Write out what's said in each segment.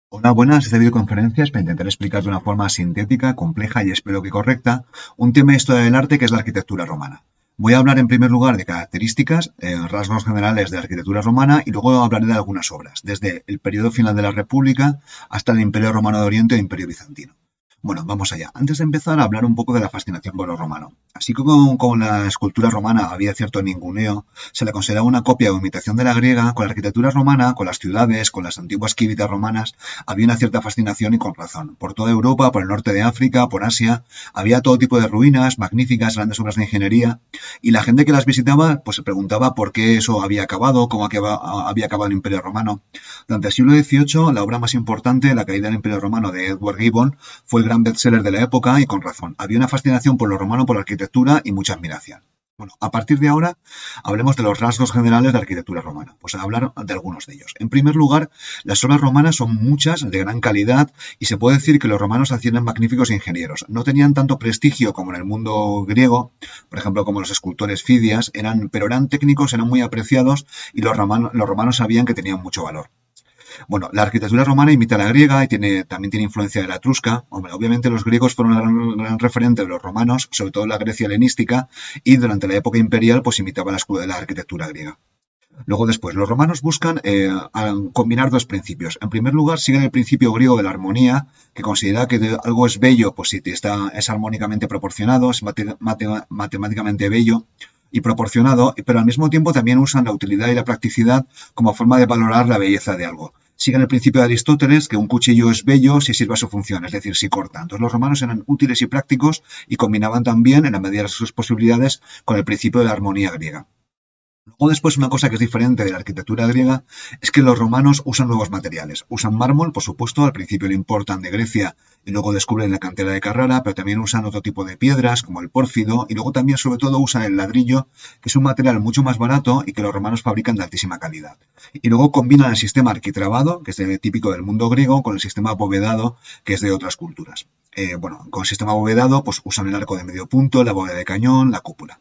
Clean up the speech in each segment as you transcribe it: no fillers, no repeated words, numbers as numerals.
Hola, buenas. Esta videoconferencia es para intentar explicar de una forma sintética, compleja y espero que correcta un tema de historia del arte que es la arquitectura romana. Voy a hablar en primer lugar de características, rasgos generales de la arquitectura romana y luego hablaré de algunas obras, desde el periodo final de la República hasta el Imperio Romano de Oriente o Imperio Bizantino. Bueno, vamos allá. Antes de empezar a hablar un poco de la fascinación por lo romano. Así como con la escultura romana había cierto ninguneo, se le consideraba una copia o imitación de la griega, con la arquitectura romana, con las ciudades, con las antiguas quívitas romanas, había una cierta fascinación y con razón. Por toda Europa, por el norte de África, por Asia, había todo tipo de ruinas magníficas, grandes obras de ingeniería, y la gente que las visitaba pues se preguntaba por qué eso había acabado, cómo había acabado el Imperio Romano. Durante el siglo XVIII, la obra más importante, La caída del Imperio Romano de Edward Gibbon, fue el gran bestseller de la época y con razón. Había una fascinación por lo romano, por la arquitectura y mucha admiración. Bueno, a partir de ahora hablemos de los rasgos generales de la arquitectura romana. Pues a hablar de algunos de ellos. En primer lugar, las obras romanas son muchas, de gran calidad, y se puede decir que los romanos hacían magníficos ingenieros. No tenían tanto prestigio como en el mundo griego, por ejemplo, como los escultores Fidias, pero eran técnicos, eran muy apreciados y los romanos sabían que tenían mucho valor. Bueno, la arquitectura romana imita a la griega y también tiene influencia de la etrusca. Hombre, obviamente los griegos fueron un gran referente de los romanos, sobre todo en la Grecia helenística, y durante la época imperial pues imitaba la arquitectura griega. Luego después, los romanos buscan combinar dos principios. En primer lugar, siguen el principio griego de la armonía, que considera que algo es bello pues si es armónicamente proporcionado, es matemáticamente bello y proporcionado, pero al mismo tiempo también usan la utilidad y la practicidad como forma de valorar la belleza de algo. Siguen el principio de Aristóteles, que un cuchillo es bello si sirve a su función, es decir, si corta. Entonces los romanos eran útiles y prácticos y combinaban también, en la medida de sus posibilidades, con el principio de la armonía griega. Luego después una cosa que es diferente de la arquitectura griega es que los romanos usan nuevos materiales. Usan mármol, por supuesto, al principio lo importan de Grecia y luego descubren la cantera de Carrara, pero también usan otro tipo de piedras como el pórfido y luego también sobre todo usan el ladrillo, que es un material mucho más barato y que los romanos fabrican de altísima calidad. Y luego combinan el sistema arquitrabado, que es típico del mundo griego, con el sistema abovedado, que es de otras culturas. Bueno, con el sistema abovedado pues usan el arco de medio punto, la bóveda de cañón, la cúpula.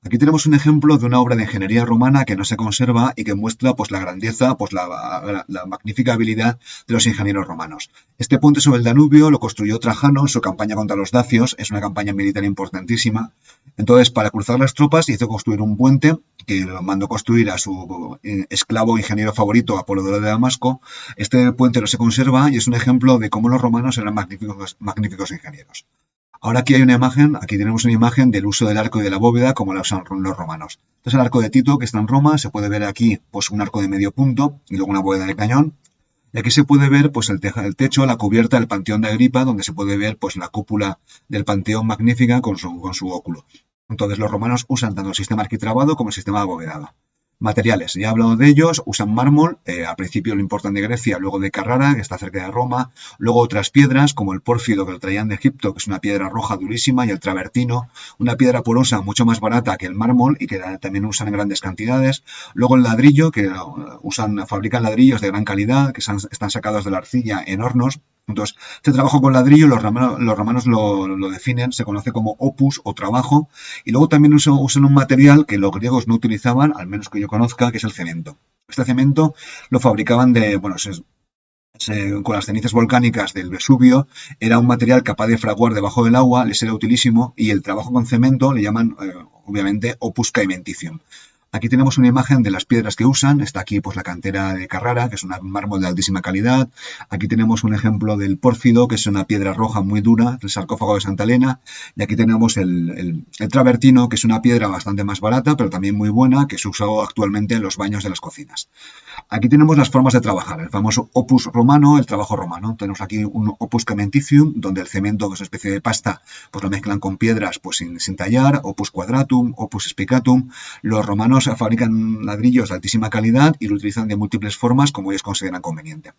Aquí tenemos un ejemplo de una obra de ingeniería romana que no se conserva y que muestra pues, la grandeza, pues, la magnífica habilidad de los ingenieros romanos. Este puente sobre el Danubio lo construyó Trajano en su campaña contra los dacios, es una campaña militar importantísima. Entonces, para cruzar las tropas hizo construir un puente que lo mandó construir a su esclavo ingeniero favorito, Apolodoro de Damasco. Este puente no se conserva y es un ejemplo de cómo los romanos eran magníficos ingenieros. Ahora aquí tenemos una imagen del uso del arco y de la bóveda como la usan los romanos. Este es el arco de Tito que está en Roma, se puede ver aquí pues un arco de medio punto y luego una bóveda de cañón. Y aquí se puede ver pues el techo, la cubierta del Panteón de Agripa, donde se puede ver pues la cúpula del Panteón magnífica con su óculo. Entonces los romanos usan tanto el sistema arquitrabado como el sistema abovedado. Materiales, ya he hablado de ellos, usan mármol, al principio lo importan de Grecia, luego de Carrara, que está cerca de Roma, luego otras piedras, como el pórfido que lo traían de Egipto, que es una piedra roja durísima, y el travertino, una piedra porosa mucho más barata que el mármol y que también usan en grandes cantidades, luego el ladrillo, que fabrican ladrillos de gran calidad, que están sacados de la arcilla en hornos. Entonces, este trabajo con ladrillo los romanos lo definen, se conoce como opus o trabajo, y luego también usan un material que los griegos no utilizaban, al menos que yo conozca, que es el cemento. Este cemento lo fabricaban con las cenizas volcánicas del Vesubio, era un material capaz de fraguar debajo del agua, les era utilísimo, y el trabajo con cemento le llaman, obviamente, opus caementicium. Aquí tenemos una imagen de las piedras que usan. Está aquí pues la cantera de Carrara, que es un mármol de altísima calidad. Aquí tenemos un ejemplo del pórfido, que es una piedra roja muy dura, el sarcófago de Santa Elena. Y aquí tenemos el travertino, que es una piedra bastante más barata, pero también muy buena, que se usa actualmente en los baños de las cocinas. Aquí tenemos las formas de trabajar, el famoso opus romano, el trabajo romano. Tenemos aquí un opus caementicium, donde el cemento, que es una especie de pasta, pues lo mezclan con piedras pues sin tallar, opus quadratum, opus spicatum. Los romanos fabrican ladrillos de altísima calidad y lo utilizan de múltiples formas como ellos consideran conveniente.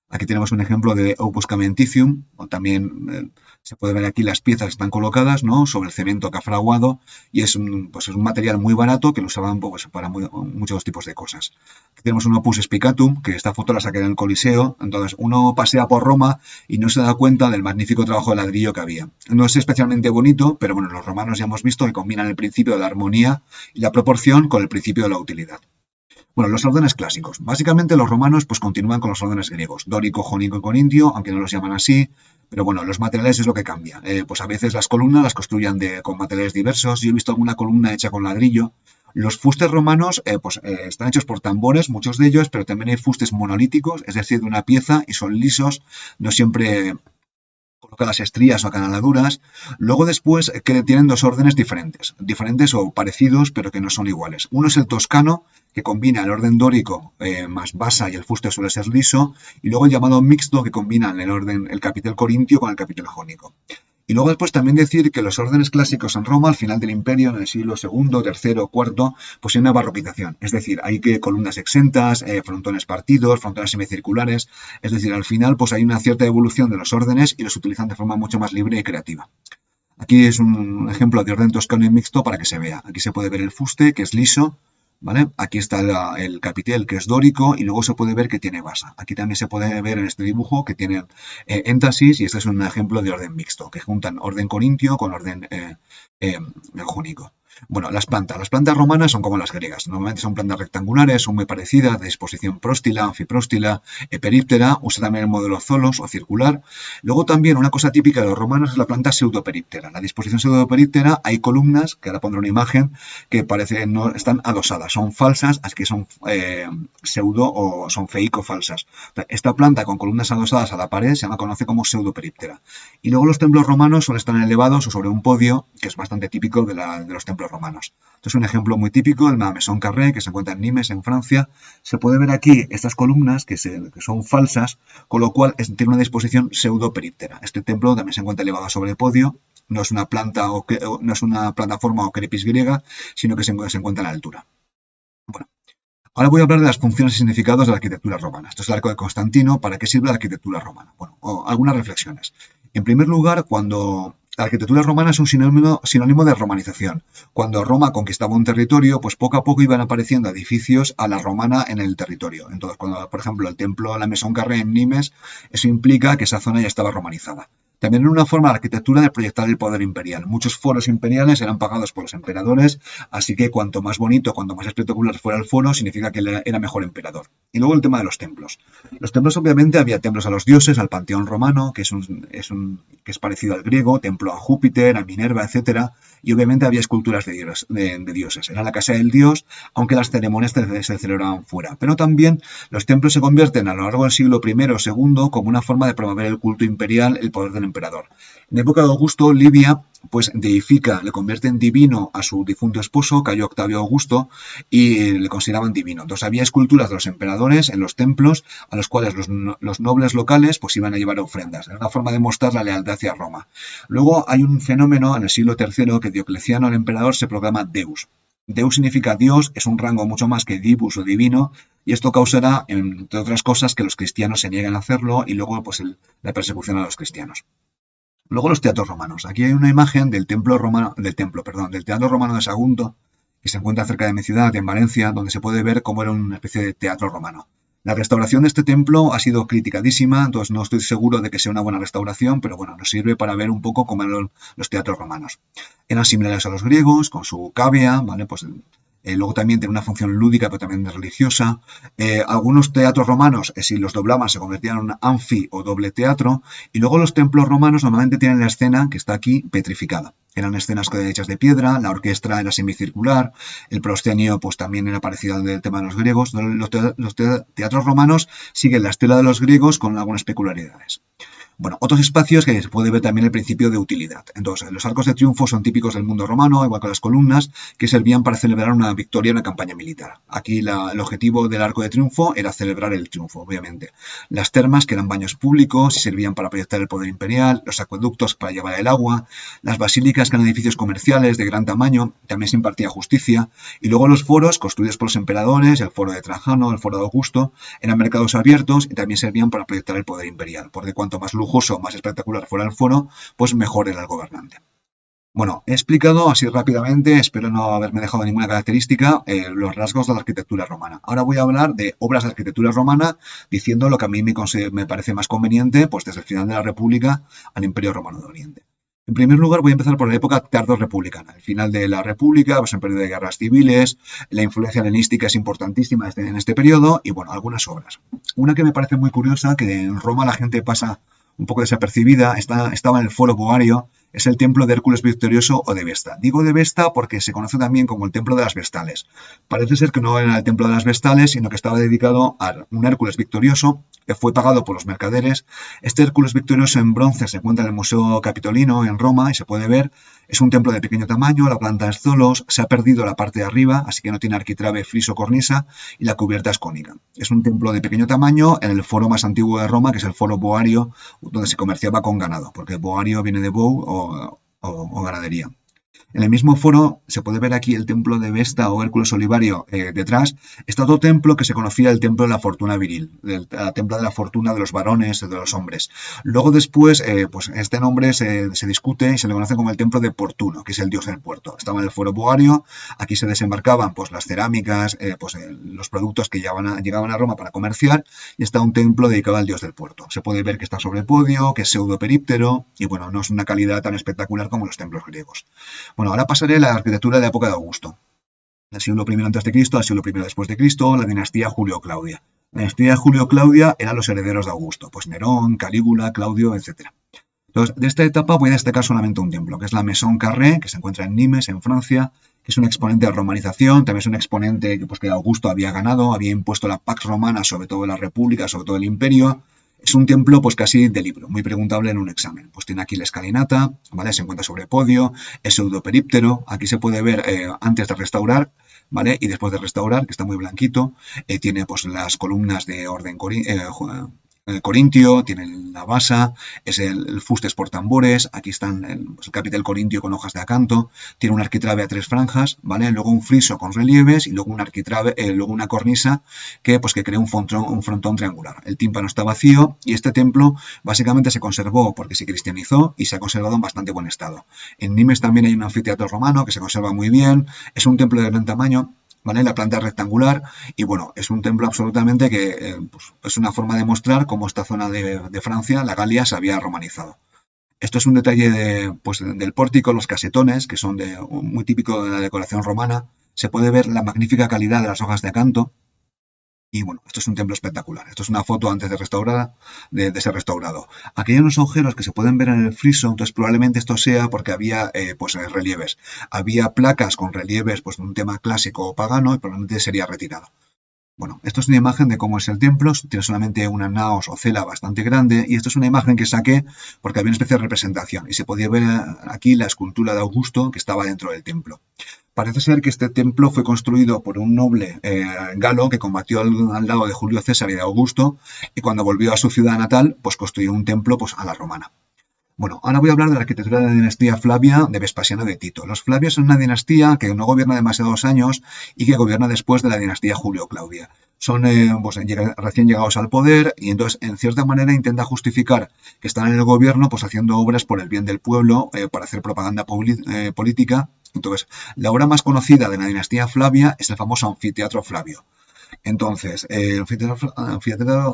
Aquí tenemos un ejemplo de opus caementicium, o también se puede ver aquí las piezas que están colocadas, ¿no?, sobre el cemento que ha fraguado, y es un material muy barato que lo usaban pues, para muchos tipos de cosas. Aquí tenemos un opus spicatum, que esta foto la saqué en el Coliseo, entonces uno pasea por Roma y no se da cuenta del magnífico trabajo de ladrillo que había. No es especialmente bonito, pero bueno, los romanos ya hemos visto que combinan el principio de la armonía y la proporción con el principio de la utilidad. Bueno, los órdenes clásicos. Básicamente los romanos pues continúan con los órdenes griegos, dórico, jónico y corintio, aunque no los llaman así, pero bueno, los materiales es lo que cambia. Pues a veces las columnas las construyan con materiales diversos. Yo he visto alguna columna hecha con ladrillo. Los fustes romanos están hechos por tambores, muchos de ellos, pero también hay fustes monolíticos, es decir, de una pieza y son lisos, no siempre coloca las estrías o acanaladuras. Luego después que tienen dos órdenes diferentes o parecidos, pero que no son iguales. Uno es el toscano, que combina el orden dórico más basa y el fuste suele ser liso, y luego el llamado mixto, que combina el capitel corintio con el capitel jónico. Y luego después también decir que los órdenes clásicos en Roma, al final del imperio, en el siglo II, III, IV, pues hay una barroquización. Es decir, hay que columnas exentas, frontones partidos, frontones semicirculares. Es decir, al final pues hay una cierta evolución de los órdenes y los utilizan de forma mucho más libre y creativa. Aquí es un ejemplo de orden toscano y mixto para que se vea. Aquí se puede ver el fuste, que es liso, ¿vale? Aquí está el capitel, que es dórico, y luego se puede ver que tiene basa. Aquí también se puede ver en este dibujo que tiene énfasis, y este es un ejemplo de orden mixto, que juntan orden corintio con orden jónico. Bueno, las plantas romanas son como las griegas. Normalmente son plantas rectangulares, son muy parecidas, de disposición próstila, anfipróstila, períptera. Usa también el modelo Zolos o circular. Luego también una cosa típica de los romanos es la planta pseudoperíptera. La disposición pseudoperíptera, hay columnas, que ahora pondré una imagen, que no están adosadas, son falsas, así que son pseudo o son feico-falsas. Esta planta con columnas adosadas a la pared se conoce como pseudoperíptera. Y luego los templos romanos suelen estar elevados o sobre un podio, que es bastante típico de los templos romanos. Esto es un ejemplo muy típico, el Maison Carré, que se encuentra en Nimes, en Francia. Se puede ver aquí estas columnas que son falsas, con lo cual tiene una disposición pseudoperíptera. Este templo también se encuentra elevado sobre el podio, no es una plataforma o crepis griega, sino que se encuentra a la altura. Bueno, ahora voy a hablar de las funciones y significados de la arquitectura romana. Esto es el arco de Constantino. ¿Para qué sirve la arquitectura romana? Bueno, algunas reflexiones. En primer lugar, cuando la arquitectura romana es un sinónimo de romanización. Cuando Roma conquistaba un territorio, pues poco a poco iban apareciendo edificios a la romana en el territorio. Entonces, cuando, por ejemplo, el templo La Maison Carré en Nimes, eso implica que esa zona ya estaba romanizada. También era una forma de arquitectura de proyectar el poder imperial. Muchos foros imperiales eran pagados por los emperadores, así que cuanto más bonito, cuanto más espectacular fuera el foro, significa que era mejor emperador. Y luego el tema de los templos. Los templos, obviamente, había templos a los dioses, al panteón romano, que es parecido al griego, templo a Júpiter, a Minerva, etcétera, y obviamente había esculturas de dioses. Era la casa del dios, aunque las ceremonias se celebraban fuera. Pero también los templos se convierten a lo largo del siglo I o II como una forma de promover el culto imperial, el poder del emperador. En época de Augusto, Livia pues deifica, le convierte en divino a su difunto esposo, Cayo Octavio Augusto, y le consideraban divino. Entonces había esculturas de los emperadores en los templos a los cuales los nobles locales pues iban a llevar ofrendas. Era una forma de mostrar la lealtad hacia Roma. Luego hay un fenómeno en el siglo III que Diocleciano, el emperador, se proclama Deus. Deus significa Dios, es un rango mucho más que divus o divino, y esto causará, entre otras cosas, que los cristianos se nieguen a hacerlo y luego pues la persecución a los cristianos. Luego los teatros romanos. Aquí hay una imagen del teatro romano de Sagunto, que se encuentra cerca de mi ciudad, en Valencia, donde se puede ver cómo era una especie de teatro romano. La restauración de este templo ha sido criticadísima, entonces no estoy seguro de que sea una buena restauración, pero bueno, nos sirve para ver un poco cómo eran los teatros romanos. Eran similares a los griegos, con su cavea, ¿vale? Pues luego también tiene una función lúdica, pero también religiosa. Algunos teatros romanos, si los doblaban, se convertían en un anfi o doble teatro. Y luego los templos romanos normalmente tienen la escena, que está aquí, petrificada. Eran escenas hechas de piedra, la orquesta era semicircular, el proscenio pues también era parecido al tema de los griegos. Los teatros romanos siguen la estela de los griegos con algunas peculiaridades. Bueno, otros espacios que se puede ver también el principio de utilidad. Entonces, los arcos de triunfo son típicos del mundo romano, igual que las columnas, que servían para celebrar una victoria en una campaña militar. Aquí el objetivo del arco de triunfo era celebrar el triunfo, obviamente. Las termas, que eran baños públicos y servían para proyectar el poder imperial, los acueductos para llevar el agua, las basílicas, que eran edificios comerciales de gran tamaño, también se impartía justicia, y luego los foros, construidos por los emperadores, el foro de Trajano, el foro de Augusto, eran mercados abiertos y también servían para proyectar el poder imperial, porque cuanto más lujoso, más espectacular fuera el foro, pues mejor era el gobernante. Bueno, he explicado así rápidamente, espero no haberme dejado ninguna característica, los rasgos de la arquitectura romana. Ahora voy a hablar de obras de arquitectura romana, diciendo lo que a mí me parece más conveniente, pues desde el final de la República al Imperio Romano de Oriente. En primer lugar, voy a empezar por la época tardo-republicana, el final de la República, pues en periodo de guerras civiles, la influencia helenística es importantísima en este periodo y, bueno, algunas obras. Una que me parece muy curiosa, que en Roma la gente pasa un poco desapercibida, estaba en el Foro Boario, es el templo de Hércules Victorioso o de Vesta. Digo de Vesta porque se conoce también como el templo de las Vestales. Parece ser que no era el templo de las Vestales, sino que estaba dedicado a un Hércules victorioso que fue pagado por los mercaderes. Este Hércules victorioso en bronce se encuentra en el Museo Capitolino en Roma y se puede ver. Es un templo de pequeño tamaño, la planta es zolos, se ha perdido la parte de arriba, así que no tiene arquitrabe, friso, cornisa y la cubierta es cónica. Es un templo de pequeño tamaño en el foro más antiguo de Roma, que es el Foro Boario, donde se comerciaba con ganado, porque Boario viene de bow o ganadería. En el mismo foro se puede ver aquí el templo de Vesta o Hércules Olivario detrás. Está otro templo que se conocía el templo de la fortuna viril, el templo de la fortuna de los varones, de los hombres. Luego después, pues este nombre se discute y se le conoce como el templo de Portuno, que es el dios del puerto. Estaba en el foro Boario, aquí se desembarcaban pues las cerámicas, los productos que llegaban a Roma para comerciar y está un templo dedicado al dios del puerto. Se puede ver que está sobre podio, que es pseudoperíptero y bueno, no es una calidad tan espectacular como los templos griegos. Bueno, ahora pasaré a la arquitectura de la época de Augusto. El siglo I a.C. al siglo I después de Cristo, la dinastía Julio-Claudia. La dinastía Julio-Claudia eran los herederos de Augusto, pues Nerón, Calígula, Claudio, etc. Entonces, de esta etapa voy a destacar solamente un templo, que es la Maison Carré, que se encuentra en Nimes, en Francia, que es un exponente de romanización, también es un exponente que Augusto había ganado, había impuesto la Pax Romana sobre todo la República, sobre todo el Imperio. Es un templo pues casi de libro, muy preguntable en un examen. Pues tiene aquí la escalinata, ¿vale? Se encuentra sobre podio, es pseudoperíptero, aquí se puede ver antes de restaurar, ¿vale? Y después de restaurar, que está muy blanquito, tiene pues las columnas de orden corintio, tiene la basa, es el fustes por tambores, aquí están el capitel corintio con hojas de acanto, tiene un arquitrabe a 3 franjas, ¿vale? Luego un friso con relieves y luego un arquitrabe, luego una cornisa que crea un frontón triangular. El tímpano está vacío y este templo básicamente se conservó porque se cristianizó y se ha conservado en bastante buen estado. En Nimes también hay un anfiteatro romano que se conserva muy bien, es un templo de gran tamaño, ¿vale? La planta es rectangular y bueno, es un templo absolutamente que pues, es una forma de mostrar cómo esta zona de Francia, la Galia, se había romanizado. Esto es un detalle del pórtico, los casetones, que son muy típico de la decoración romana. Se puede ver la magnífica calidad de las hojas de acanto. Y bueno, esto es un templo espectacular. Esto es una foto antes de ser restaurado. Aquí hay unos agujeros que se pueden ver en el friso, entonces probablemente esto sea porque había relieves. Había placas con relieves de un tema clásico o pagano y probablemente sería retirado. Bueno, esto es una imagen de cómo es el templo, tiene solamente una naos o cela bastante grande y esto es una imagen que saqué porque había una especie de representación y se podía ver aquí la escultura de Augusto que estaba dentro del templo. Parece ser que este templo fue construido por un noble galo que combatió al lado de Julio César y de Augusto y cuando volvió a su ciudad natal pues construyó un templo a la romana. Bueno, ahora voy a hablar de la arquitectura de la dinastía Flavia de Vespasiano de Tito. Los Flavios son una dinastía que no gobierna demasiados años y que gobierna después de la dinastía Julio-Claudia. Son recién llegados al poder y entonces en cierta manera intenta justificar que están en el gobierno haciendo obras por el bien del pueblo para hacer propaganda política. Entonces, la obra más conocida de la dinastía Flavia es el famoso Anfiteatro Flavio. Entonces, el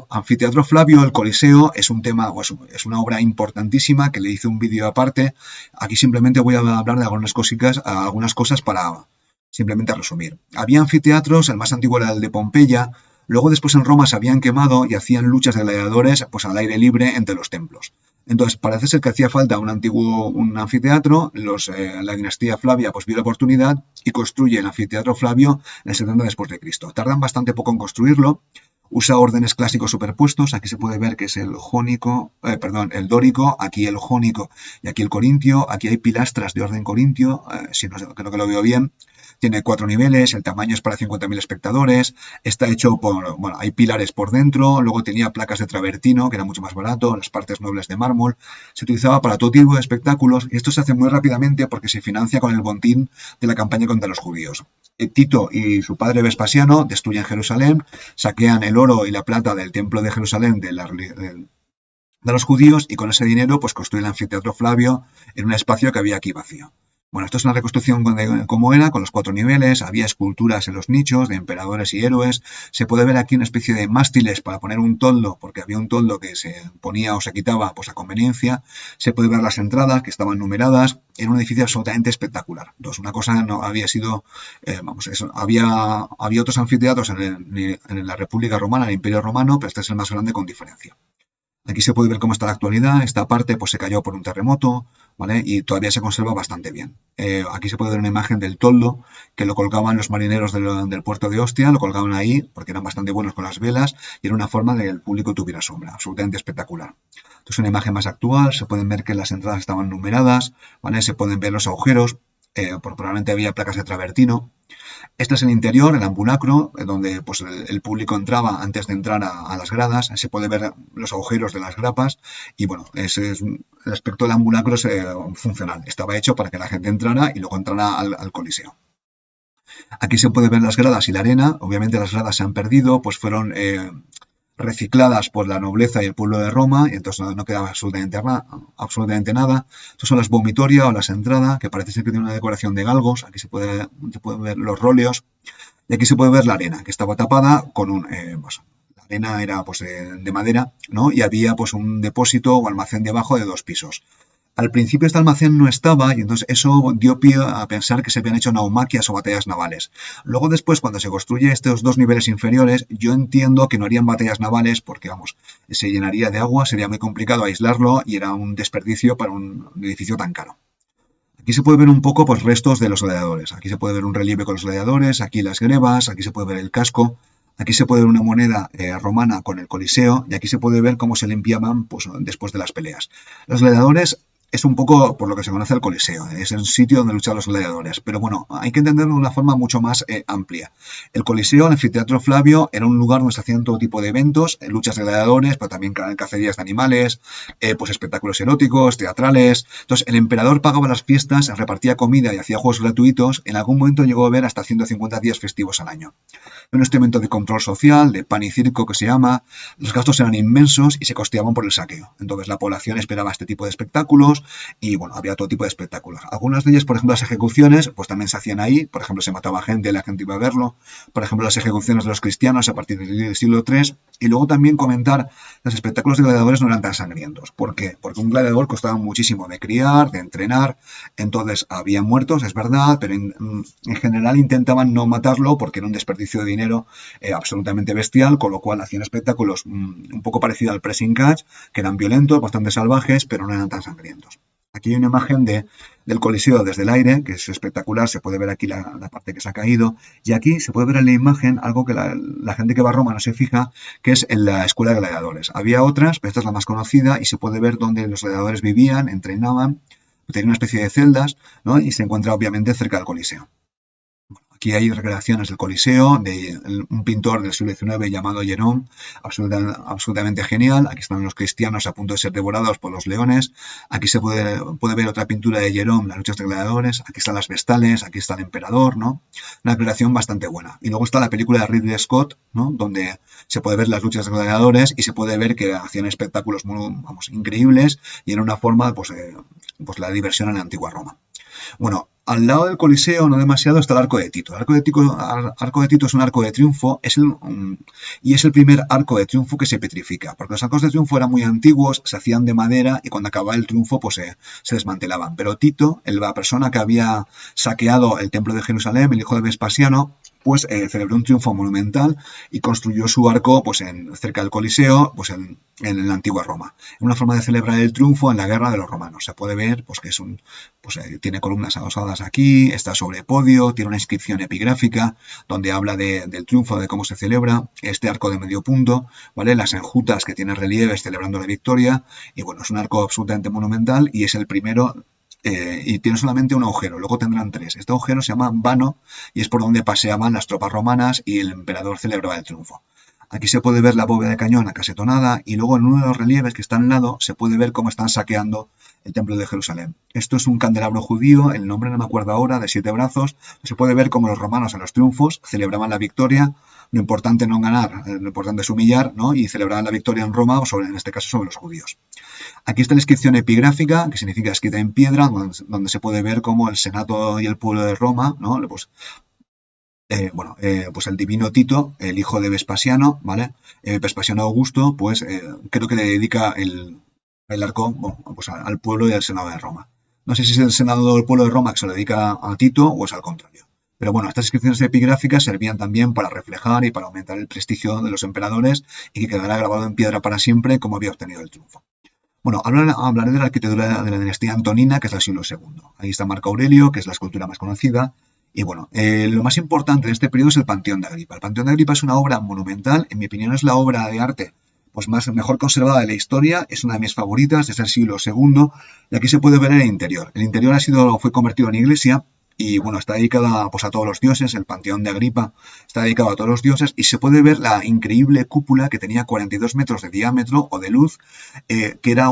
anfiteatro Flavio, el Coliseo, es un tema, es una obra importantísima que le hice un vídeo aparte. Aquí simplemente voy a hablar de algunas cosas para simplemente resumir. Había anfiteatros, el más antiguo era el de Pompeya. Luego después en Roma se habían quemado y hacían luchas de gladiadores al aire libre entre los templos. Entonces parece ser que hacía falta un anfiteatro, la dinastía Flavia vio la oportunidad y construye el anfiteatro Flavio en el 70 después de Cristo. Tardan bastante poco en construirlo, usa órdenes clásicos superpuestos, aquí se puede ver que es el dórico, aquí el jónico y aquí el corintio, aquí hay pilastras de orden corintio, si no creo que lo veo bien. Tiene 4 niveles, el tamaño es para 50.000 espectadores, está hecho hay pilares por dentro, luego tenía placas de travertino, que era mucho más barato, las partes nobles de mármol, se utilizaba para todo tipo de espectáculos y esto se hace muy rápidamente porque se financia con el botín de la campaña contra los judíos. Tito y su padre Vespasiano destruyen Jerusalén, saquean el oro y la plata del templo de Jerusalén de los judíos y con ese dinero construyen el anfiteatro Flavio en un espacio que había aquí vacío. Bueno, esto es una reconstrucción de cómo era, con los 4 niveles, había esculturas en los nichos de emperadores y héroes, se puede ver aquí una especie de mástiles para poner un toldo, porque había un toldo que se ponía o se quitaba pues a conveniencia, se puede ver las entradas que estaban numeradas, era un edificio absolutamente espectacular. Entonces, una cosa no había sido, vamos, eso, había otros anfiteatros en la República Romana, en el Imperio Romano, pero este es el más grande con diferencia. Aquí se puede ver cómo está la actualidad. Esta parte pues se cayó por un terremoto, ¿vale? Y todavía se conserva bastante bien. Aquí se puede ver una imagen del toldo que lo colgaban los marineros del puerto de Ostia, lo colgaban ahí porque eran bastante buenos con las velas y era una forma de que el público tuviera sombra. Absolutamente espectacular. Entonces, una imagen más actual, se pueden ver que las entradas estaban numeradas, ¿vale? Se pueden ver los agujeros, porque probablemente había placas de travertino. Este es el interior, el ambulacro, donde pues, el público entraba antes de entrar a las gradas. Se puede ver los agujeros de las grapas y bueno, ese es el aspecto del ambulacro es funcional. Estaba hecho para que la gente entrara y luego entrara al Coliseo. Aquí se puede ver las gradas y la arena. Obviamente las gradas se han perdido, pues fueron recicladas por la nobleza y el pueblo de Roma, y entonces no quedaba absolutamente nada. Estas son las vomitoria o las entradas, que parece ser que tiene una decoración de galgos. Aquí se puede ver los róleos, y aquí se puede ver la arena, que estaba tapada con pues, la arena era pues, de madera, ¿no? Y había pues un depósito o almacén debajo de 2 pisos. Al principio este almacén no estaba y entonces eso dio pie a pensar que se habían hecho naumaquias o batallas navales. Luego después, cuando se construye estos 2 niveles inferiores, yo entiendo que no harían batallas navales porque, vamos, se llenaría de agua, sería muy complicado aislarlo y era un desperdicio para un edificio tan caro. Aquí se puede ver un poco pues, restos de los gladiadores. Aquí se puede ver un relieve con los gladiadores, aquí las grebas, aquí se puede ver el casco, aquí se puede ver una moneda romana con el Coliseo y aquí se puede ver cómo se limpiaban pues, después de las peleas. Los gladiadores es un poco por lo que se conoce el Coliseo, es el sitio donde luchan los gladiadores, pero bueno, hay que entenderlo de una forma mucho más amplia. El Coliseo, el anfiteatro Flavio, era un lugar donde se hacían todo tipo de eventos, luchas de gladiadores, pero también cacerías de animales, pues espectáculos eróticos, teatrales. Entonces, el emperador pagaba las fiestas, repartía comida y hacía juegos gratuitos. En algún momento llegó a haber hasta 150 días festivos al año. Un instrumento de control social, de pan y circo que se llama. Los gastos eran inmensos y se costeaban por el saqueo. Entonces, la población esperaba este tipo de espectáculos y, bueno, había todo tipo de espectáculos. Algunas de ellas, por ejemplo, las ejecuciones, pues también se hacían ahí. Por ejemplo, se mataba gente, la gente iba a verlo. Por ejemplo, las ejecuciones de los cristianos a partir del siglo III. Y luego también comentar, los espectáculos de gladiadores no eran tan sangrientos. ¿Por qué? Porque un gladiador costaba muchísimo de criar, de entrenar. Entonces, había muertos, es verdad, pero en general intentaban no matarlo porque era un desperdicio de dinero absolutamente bestial, con lo cual hacían espectáculos un poco parecidos al pressing catch, que eran violentos, bastante salvajes, pero no eran tan sangrientos. Aquí hay una imagen del Coliseo desde el aire, que es espectacular, se puede ver aquí la parte que se ha caído, y aquí se puede ver en la imagen algo que la gente que va a Roma no se fija, que es en la escuela de gladiadores. Había otras, pero esta es la más conocida, y se puede ver dónde los gladiadores vivían, entrenaban, tenían una especie de celdas, ¿no? Y se encuentra obviamente cerca del Coliseo. Aquí hay recreaciones del Coliseo, de un pintor del siglo XIX llamado Jerón, absolutamente genial. Aquí están los cristianos a punto de ser devorados por los leones. Aquí se puede ver otra pintura de Jerón, las luchas de gladiadores. Aquí están las vestales, aquí está el emperador, ¿no? Una recreación bastante buena. Y luego está la película de Ridley Scott, ¿no? Donde se puede ver las luchas de gladiadores y se puede ver que hacían espectáculos muy, vamos, increíbles y era una forma, pues la diversión en la antigua Roma. Bueno, al lado del Coliseo, no demasiado, está el Arco de Tito. El Arco de Tito es un arco de triunfo y es el primer arco de triunfo que se petrifica, porque los arcos de triunfo eran muy antiguos, se hacían de madera y cuando acababa el triunfo pues se desmantelaban. Pero Tito, la persona que había saqueado el templo de Jerusalén, el hijo de Vespasiano, pues celebró un triunfo monumental y construyó su arco pues cerca del Coliseo, pues en la antigua Roma. Una forma de celebrar el triunfo en la guerra de los romanos. Se puede ver pues que es tiene columnas adosadas aquí, está sobre podio, tiene una inscripción epigráfica donde habla del triunfo, de cómo se celebra, este arco de medio punto, ¿vale? Las enjutas que tiene relieves celebrando la victoria, y bueno, es un arco absolutamente monumental y es el primero. Y tiene solamente un agujero, luego tendrán 3. Este agujero se llama vano y es por donde paseaban las tropas romanas y el emperador celebraba el triunfo. Aquí se puede ver la bóveda de cañón acasetonada y luego en uno de los relieves que está al lado se puede ver cómo están saqueando el templo de Jerusalén. Esto es un candelabro judío, el nombre no me acuerdo ahora, de 7 brazos. Se puede ver cómo los romanos en los triunfos celebraban la victoria. Lo importante no ganar, lo importante es humillar, ¿no? Y celebraban la victoria en Roma, en este caso sobre los judíos. Aquí está la inscripción epigráfica, que significa escrita en piedra, donde se puede ver cómo el Senado y el pueblo de Roma, ¿no? Pues el divino Tito, el hijo de Vespasiano, ¿vale? Vespasiano Augusto, pues creo que le dedica el arco, bueno, pues al pueblo y al Senado de Roma. No sé si es el Senado del pueblo de Roma que se lo dedica a Tito o es al contrario. Pero bueno, estas inscripciones epigráficas servían también para reflejar y para aumentar el prestigio de los emperadores y que quedara grabado en piedra para siempre como había obtenido el triunfo. Bueno, hablaré de la arquitectura de la dinastía Antonina, que es del siglo II. Ahí está Marco Aurelio, que es la escultura más conocida. Y bueno, lo más importante de este periodo es el Panteón de Agripa. El Panteón de Agripa es una obra monumental, en mi opinión es la obra de arte pues mejor conservada de la historia, es una de mis favoritas, es el siglo II, y aquí se puede ver el interior. El interior fue convertido en iglesia, y bueno, está dedicada pues, a todos los dioses, el Panteón de Agripa está dedicado a todos los dioses, y se puede ver la increíble cúpula que tenía 42 metros de diámetro o de luz, que era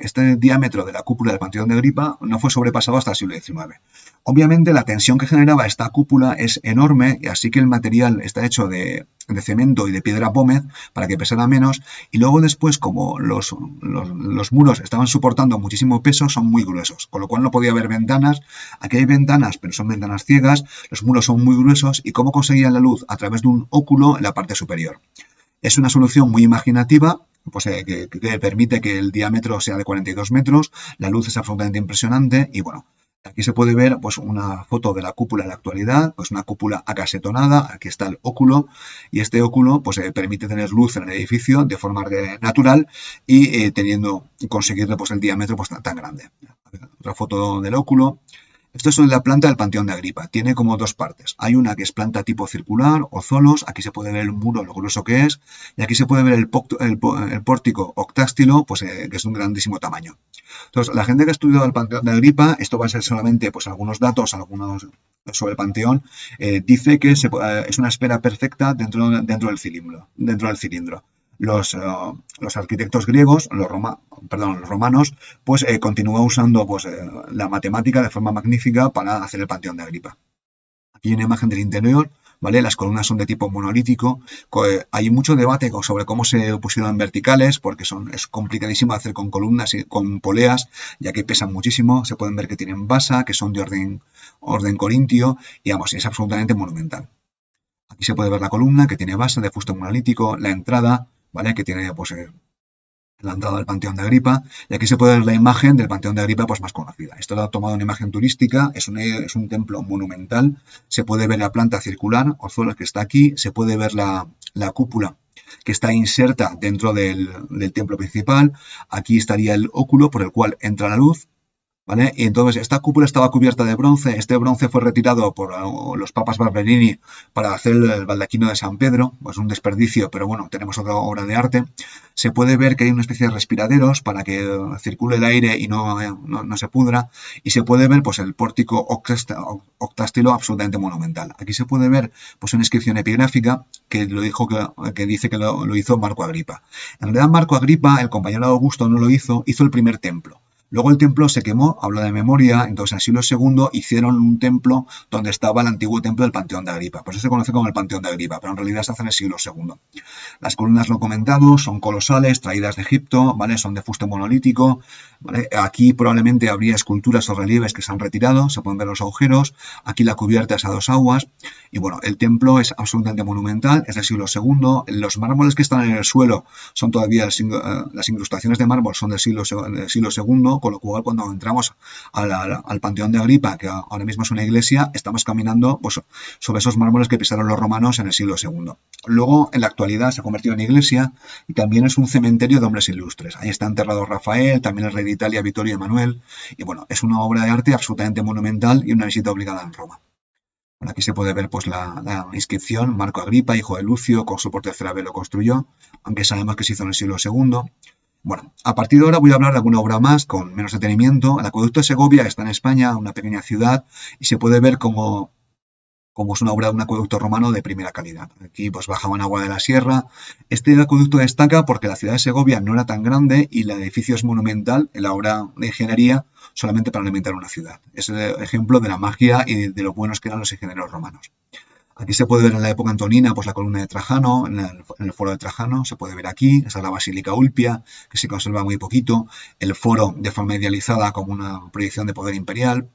este diámetro de la cúpula del Panteón de Agripa no fue sobrepasado hasta el siglo XIX. Obviamente la tensión que generaba esta cúpula es enorme, y así que el material está hecho de cemento y de piedra pómez para que pesara menos, y luego después como los muros estaban soportando muchísimo peso, son muy gruesos, con lo cual no podía haber ventanas. Aquí hay ventanas, pero son ventanas ciegas, los muros son muy gruesos, y cómo conseguían la luz a través de un óculo en la parte superior. Es una solución muy imaginativa, pues, que permite que el diámetro sea de 42 metros, la luz es absolutamente impresionante, y bueno, aquí se puede ver pues, una foto de la cúpula en la actualidad, pues una cúpula acasetonada, aquí está el óculo, y este óculo pues, permite tener luz en el edificio de forma natural y conseguir pues, el diámetro pues, tan grande. Otra foto del óculo. Esto es la planta del Panteón de Agripa. Tiene como dos partes. Hay una que es planta tipo circular o zolos. Aquí se puede ver el muro, lo grueso que es. Y aquí se puede ver el pórtico octástilo, pues, que es de un grandísimo tamaño. Entonces, la gente que ha estudiado el Panteón de Agripa, esto va a ser solamente pues, algunos datos, sobre el Panteón, dice que es una esfera perfecta dentro del cilindro. Los arquitectos griegos, los romanos, pues continúan usando pues, la matemática de forma magnífica para hacer el Panteón de Agripa. Aquí hay una imagen del interior, ¿vale? Las columnas son de tipo monolítico. Hay mucho debate sobre cómo se pusieron verticales, porque es complicadísimo hacer con columnas y con poleas, ya que pesan muchísimo. Se pueden ver que tienen basa, que son de orden corintio, y es absolutamente monumental. Aquí se puede ver la columna, que tiene base de fuste monolítico, la entrada, ¿vale? Que tiene pues, la entrada del Panteón de Agripa, y aquí se puede ver la imagen del Panteón de Agripa pues, más conocida. Esto lo ha tomado una imagen turística, es un templo monumental, se puede ver la planta circular, Ozuelos, que está aquí, se puede ver la cúpula que está inserta dentro del templo principal, aquí estaría el óculo por el cual entra la luz, ¿vale? Y entonces esta cúpula estaba cubierta de bronce, este bronce fue retirado por los papas Barberini para hacer el baldaquino de San Pedro, pues un desperdicio, pero bueno, tenemos otra obra de arte. Se puede ver que hay una especie de respiraderos para que circule el aire y no se pudra, y se puede ver pues el pórtico octástilo absolutamente monumental. Aquí se puede ver pues una inscripción epigráfica que dice que lo hizo Marco Agripa. En realidad Marco Agripa, el compañero de Augusto, no lo hizo el primer templo. Luego el templo se quemó, hablo de memoria, entonces en el siglo II hicieron un templo donde estaba el antiguo templo del Panteón de Agripa. Por eso se conoce como el Panteón de Agripa, pero en realidad se hace en el siglo II. Las columnas, lo he comentado, son colosales, traídas de Egipto, ¿vale? Son de fuste monolítico, ¿vale? Aquí probablemente habría esculturas o relieves que se han retirado, se pueden ver los agujeros. Aquí la cubierta es a dos aguas. Y bueno, el templo es absolutamente monumental, es del siglo II. Los mármoles que están en el suelo son todavía, las incrustaciones de mármol son del siglo II, con lo cual cuando entramos al Panteón de Agripa, que ahora mismo es una iglesia, estamos caminando pues, sobre esos mármoles que pisaron los romanos en el siglo II. Luego, en la actualidad, se ha convertido en iglesia y también es un cementerio de hombres ilustres. Ahí está enterrado Rafael, también el rey de Italia, Vittorio Emanuel, y bueno, es una obra de arte absolutamente monumental y una visita obligada en Roma. Bueno, aquí se puede ver pues, la inscripción, Marco Agripa, hijo de Lucio, con su por tercera vez lo construyó, aunque sabemos que se hizo en el siglo II. Bueno, a partir de ahora voy a hablar de alguna obra más con menos detenimiento. El acueducto de Segovia está en España, una pequeña ciudad, y se puede ver como como es una obra de un acueducto romano de primera calidad. Aquí pues bajaban agua de la sierra. Este acueducto destaca porque la ciudad de Segovia no era tan grande y el edificio es monumental en la obra de ingeniería solamente para alimentar una ciudad. Es el ejemplo de la magia y de lo buenos que eran los ingenieros romanos. Aquí se puede ver en la época antonina pues la columna de Trajano, en el foro de Trajano, se puede ver aquí, esa es la Basílica Ulpia, que se conserva muy poquito, el foro de forma idealizada como una proyección de poder imperial.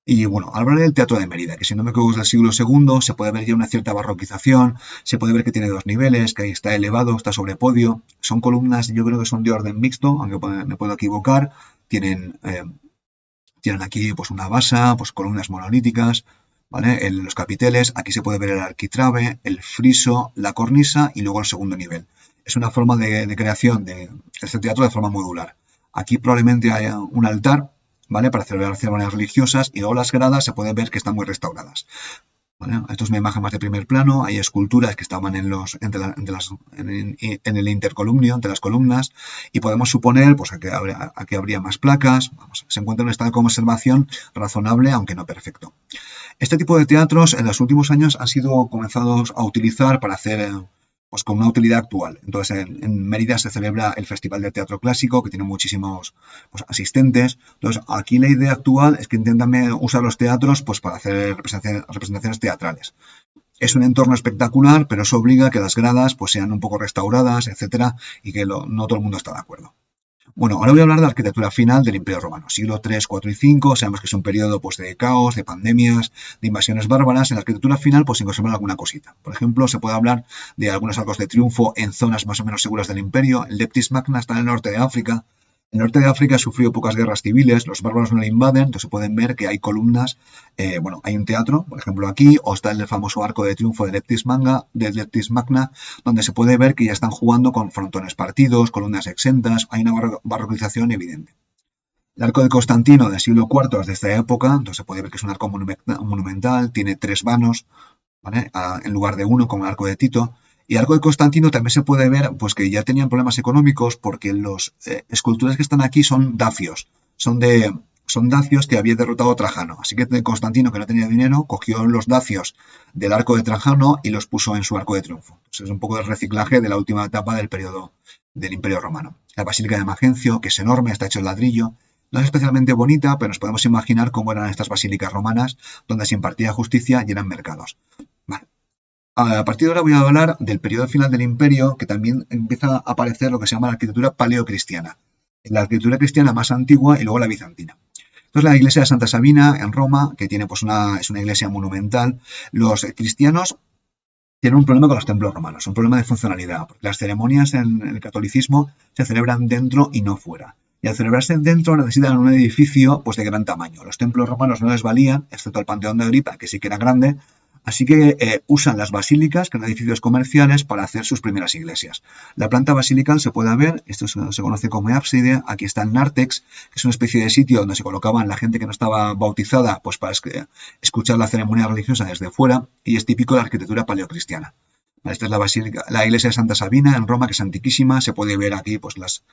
Y bueno, hablar del Teatro de Mérida, que si no me equivoco es del siglo II, se puede ver ya una cierta barroquización, se puede ver que tiene dos niveles, que ahí está elevado, está sobre podio, son columnas, yo creo que son de orden mixto, aunque me puedo equivocar, tienen aquí pues una basa, pues columnas monolíticas, ¿vale? En los capiteles, aquí se puede ver el arquitrabe, el friso, la cornisa y luego el segundo nivel. Es una forma de creación de este teatro de forma modular. Aquí probablemente haya un altar, ¿vale? Para celebrar ceremonias religiosas y luego las gradas se puede ver que están muy restauradas. ¿Vale? Esto es una imagen más de primer plano. Hay esculturas que estaban en el intercolumnio, entre las columnas, y podemos suponer pues, que habría más placas. Vamos, se encuentra en un estado de conservación razonable, aunque no perfecto. Este tipo de teatros en los últimos años han sido comenzados a utilizar para hacer pues con una utilidad actual. Entonces, en Mérida se celebra el Festival de Teatro Clásico, que tiene muchísimos pues, asistentes. Entonces, aquí la idea actual es que intentan usar los teatros pues, para hacer representaciones teatrales. Es un entorno espectacular, pero eso obliga a que las gradas pues, sean un poco restauradas, etcétera, y que no todo el mundo está de acuerdo. Bueno, ahora voy a hablar de la arquitectura final del Imperio Romano, siglo III, IV y V. Sabemos que es un periodo pues, de caos, de pandemias, de invasiones bárbaras. En la arquitectura final pues, se conserva alguna cosita. Por ejemplo, se puede hablar de algunos arcos de triunfo en zonas más o menos seguras del imperio. El Leptis Magna está en el norte de África. El norte de África sufrió pocas guerras civiles, los bárbaros no la invaden, entonces se pueden ver que hay columnas, bueno, hay un teatro, por ejemplo aquí, o está el famoso arco de triunfo de Leptis Magna, donde se puede ver que ya están jugando con frontones partidos, columnas exentas, hay una barroquización evidente. El arco de Constantino del siglo IV es de esta época, entonces se puede ver que es un arco monumental, tiene 3 vanos, ¿vale? En lugar de uno, como el arco de Tito. Y el arco de Constantino también se puede ver pues, que ya tenían problemas económicos porque los esculturas que están aquí son dacios, son dacios que había derrotado Trajano. Así que Constantino, que no tenía dinero, cogió los dacios del arco de Trajano y los puso en su arco de triunfo. Entonces es un poco de reciclaje de la última etapa del periodo del Imperio Romano. La Basílica de Magencio, que es enorme, está hecho en ladrillo. No es especialmente bonita, pero nos podemos imaginar cómo eran estas basílicas romanas, donde se impartía justicia y eran mercados. Vale. A partir de ahora voy a hablar del periodo final del imperio, que también empieza a aparecer lo que se llama la arquitectura paleocristiana. La arquitectura cristiana más antigua y luego la bizantina. Entonces la iglesia de Santa Sabina en Roma, que tiene pues es una iglesia monumental, los cristianos tienen un problema con los templos romanos, un problema de funcionalidad, porque las ceremonias en el catolicismo se celebran dentro y no fuera. Y al celebrarse dentro necesitan un edificio pues, de gran tamaño. Los templos romanos no les valían, excepto el Panteón de Agripa, que sí que era grande, así que usan las basílicas, que son edificios comerciales, para hacer sus primeras iglesias. La planta basilical se puede ver, esto se conoce como ábside, aquí está el nártex, que es una especie de sitio donde se colocaban la gente que no estaba bautizada pues para escuchar la ceremonia religiosa desde fuera, y es típico de la arquitectura paleocristiana. Esta es la basílica, la iglesia de Santa Sabina en Roma, que es antiquísima. Se puede ver aquí pues, los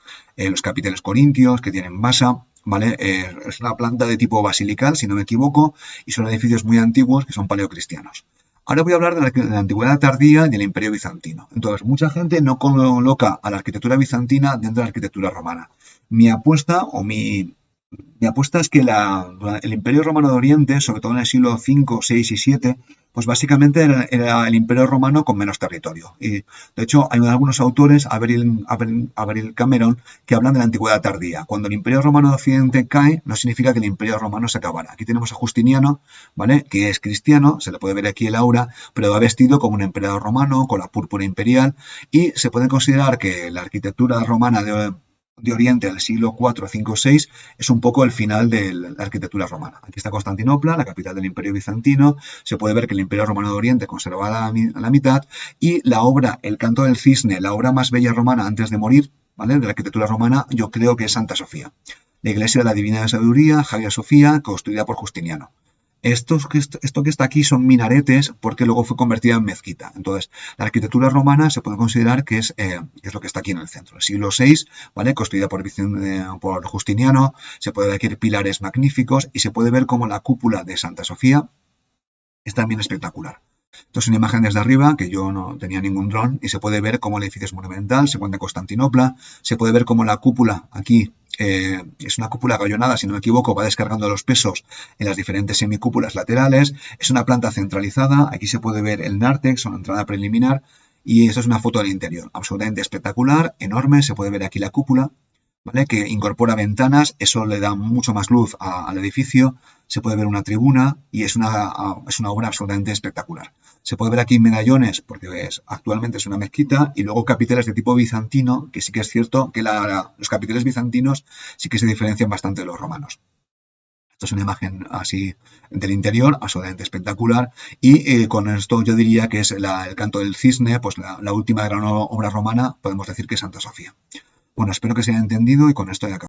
capiteles corintios que tienen basa. ¿Vale? Es una planta de tipo basilical, si no me equivoco, y son edificios muy antiguos que son paleocristianos. Ahora voy a hablar de la antigüedad tardía y del Imperio Bizantino. Entonces, mucha gente no coloca a la arquitectura bizantina dentro de la arquitectura romana. Mi apuesta es que el Imperio Romano de Oriente, sobre todo en el siglo V, VI y VII, pues básicamente era el Imperio Romano con menos territorio. Y de hecho hay algunos autores, Averil Cameron, que hablan de la antigüedad tardía. Cuando el Imperio Romano de Occidente cae, no significa que el Imperio Romano se acabara. Aquí tenemos a Justiniano, ¿vale? Que es cristiano, se le puede ver aquí el aura, pero va vestido como un emperador romano, con la púrpura imperial, y se puede considerar que la arquitectura romana de Oriente del siglo IV, V, VI es un poco el final de la arquitectura romana. Aquí está Constantinopla, la capital del Imperio Bizantino. Se puede ver que el Imperio Romano de Oriente conserva la mitad y la obra El Canto del Cisne, la obra más bella romana antes de morir, ¿vale? De la arquitectura romana, yo creo que es Santa Sofía. La iglesia de la Divina Sabiduría, Hagia Sofía, construida por Justiniano. Esto que está aquí son minaretes porque luego fue convertida en mezquita. Entonces, la arquitectura romana se puede considerar que es lo que está aquí en el centro. El siglo VI, ¿vale? Construida por Justiniano, se puede ver aquí pilares magníficos y se puede ver como la cúpula de Santa Sofía Es también espectacular. Esto es una imagen desde arriba, que yo no tenía ningún dron, y se puede ver cómo el edificio es monumental, se encuentra en Constantinopla, se puede ver cómo la cúpula aquí es una cúpula gallonada, si no me equivoco, va descargando los pesos en las diferentes semicúpulas laterales, es una planta centralizada, aquí se puede ver el nártex, una entrada preliminar, y esto es una foto del interior, absolutamente espectacular, enorme, se puede ver aquí la cúpula, ¿vale? Que incorpora ventanas, eso le da mucho más luz al edificio, se puede ver una tribuna y es una obra absolutamente espectacular. Se puede ver aquí medallones, porque actualmente es una mezquita, y luego capiteles de tipo bizantino, que sí que es cierto que los capiteles bizantinos sí que se diferencian bastante de los romanos. Esto es una imagen así del interior, absolutamente espectacular, y con esto yo diría que es el canto del cisne, pues la última gran obra romana, podemos decir que es Santa Sofía. Bueno, espero que se haya entendido y con esto ya acabo.